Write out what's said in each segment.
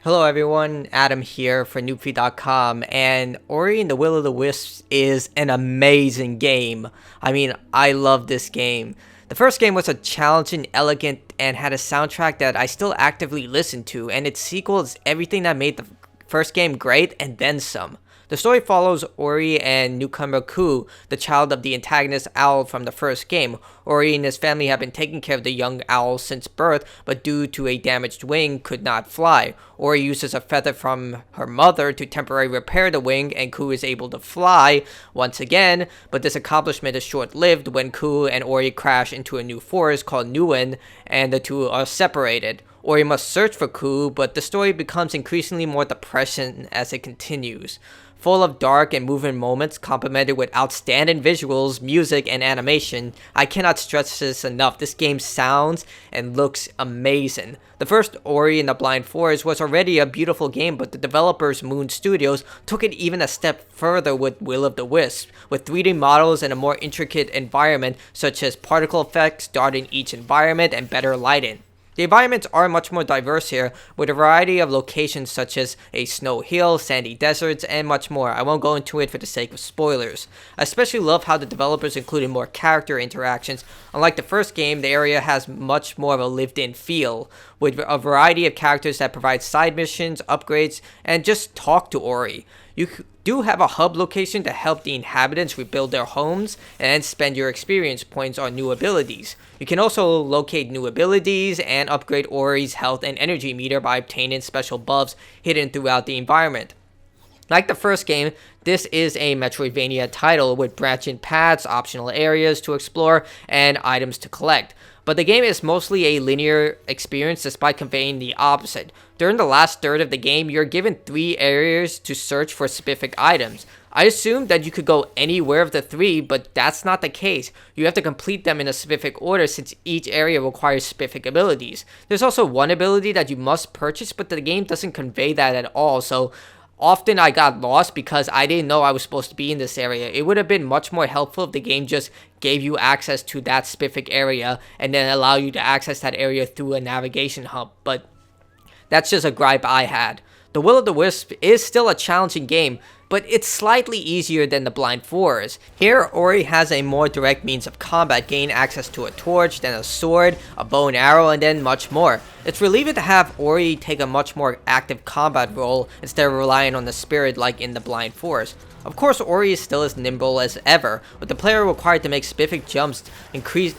Hello everyone, Adam here for NoobFeed.com, and Ori and the Will of the Wisps is an amazing game. I love this game. The first game was a challenging, elegant, and had a soundtrack that I still actively listen to, and its sequel is everything that made the first game great and then some. The story follows Ori and newcomer Ku, the child of the antagonist owl from the first game. Ori and his family have been taking care of the young owl since birth, but due to a damaged wing, could not fly. Ori uses a feather from her mother to temporarily repair the wing, and Ku is able to fly once again, but this accomplishment is short-lived when Ku and Ori crash into a new forest called Nguyen, and the two are separated. Ori must search for Ku, but the story becomes increasingly more depressing as it continues. Full of dark and moving moments, complemented with outstanding visuals, music, and animation, I cannot stress this enough. This game sounds and looks amazing. The first Ori and the Blind Forest was already a beautiful game, but the developers Moon Studios took it even a step further with Will of the Wisp, with 3D models and a more intricate environment such as particle effects dotting each environment and better lighting. The environments are much more diverse here, with a variety of locations such as a snow hill, sandy deserts, and much more. I won't go into it for the sake of spoilers. I especially love how the developers included more character interactions. Unlike the first game, the area has much more of a lived-in feel, with a variety of characters that provide side missions, upgrades, and just talk to Ori. You do have a hub location to help the inhabitants rebuild their homes and spend your experience points on new abilities. You can also locate new abilities and upgrade Ori's health and energy meter by obtaining special buffs hidden throughout the environment. Like the first game, this is a Metroidvania title with branching paths, optional areas to explore, and items to collect. But the game is mostly a linear experience despite conveying the opposite. During the last third of the game, you're given 3 areas to search for specific items. I assumed that you could go anywhere of the 3, but that's not the case. You have to complete them in a specific order since each area requires specific abilities. There's also one ability that you must purchase, but the game doesn't convey that at all, so often I got lost because I didn't know I was supposed to be in this area. It would have been much more helpful if the game just gave you access to that specific area and then allow you to access that area through a navigation hub, but that's just a gripe I had. The Will of the Wisp is still a challenging game, but it's slightly easier than the Blind Forest. Here, Ori has a more direct means of combat, gain access to a torch, then a sword, a bow and arrow, and then much more. It's relieving to have Ori take a much more active combat role instead of relying on the spirit like in the Blind Forest. Of course, Ori is still as nimble as ever, with the player required to make specific jumps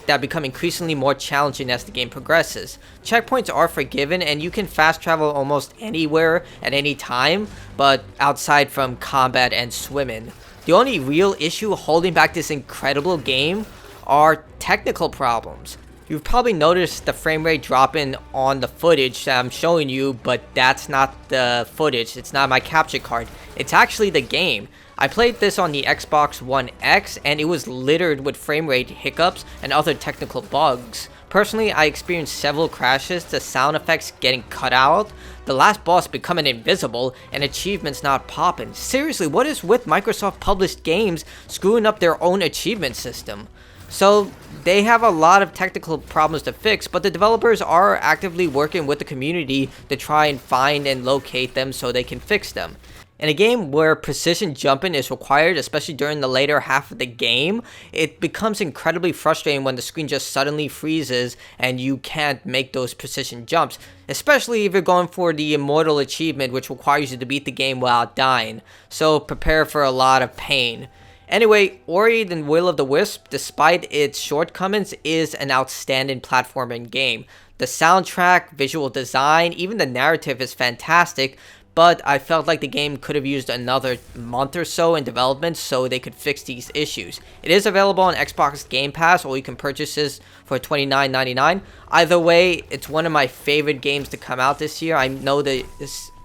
that become increasingly more challenging as the game progresses. Checkpoints are forgiven, and you can fast travel almost anywhere at any time, but outside from combat and swimming. The only real issue holding back this incredible game are technical problems. You've probably noticed the frame rate dropping on the footage that I'm showing you, but that's not the footage. It's not my capture card. It's actually the game. I played this on the Xbox One X, and it was littered with frame rate hiccups and other technical bugs. Personally, I experienced several crashes, the sound effects getting cut out, the last boss becoming invisible, and achievements not popping. Seriously, what is with Microsoft published games screwing up their own achievement system? So, they have a lot of technical problems to fix, but the developers are actively working with the community to try and find and locate them so they can fix them. In a game where precision jumping is required, especially during the later half of the game, it becomes incredibly frustrating when the screen just suddenly freezes and you can't make those precision jumps, especially if you're going for the Immortal achievement, which requires you to beat the game without dying, so prepare for a lot of pain. Anyway, Ori the Will of the Wisp, despite its shortcomings, is an outstanding platforming game. The soundtrack, visual design, even the narrative is fantastic, but I felt like the game could have used another month or so in development so they could fix these issues. It is available on Xbox Game Pass, or you can purchase this for $29.99. Either way, it's one of my favorite games to come out this year. I know that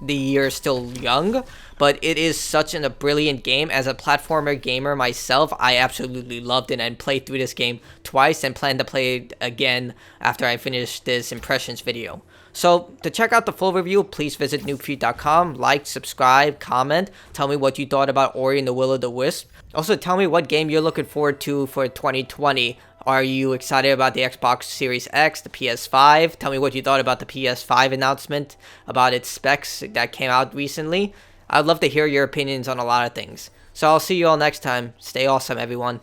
the year is still young, but it is such a brilliant game. As a platformer gamer myself, I absolutely loved it and played through this game twice and plan to play it again after I finish this impressions video. So, to check out the full review, please visit NoobFeed.com, like, subscribe, comment, tell me what you thought about Ori and the Will of the Wisp. Also, tell me what game you're looking forward to for 2020. Are you excited about the Xbox Series X, the PS5? Tell me what you thought about the PS5 announcement, about its specs that came out recently. I'd love to hear your opinions on a lot of things. So I'll see you all next time. Stay awesome, everyone.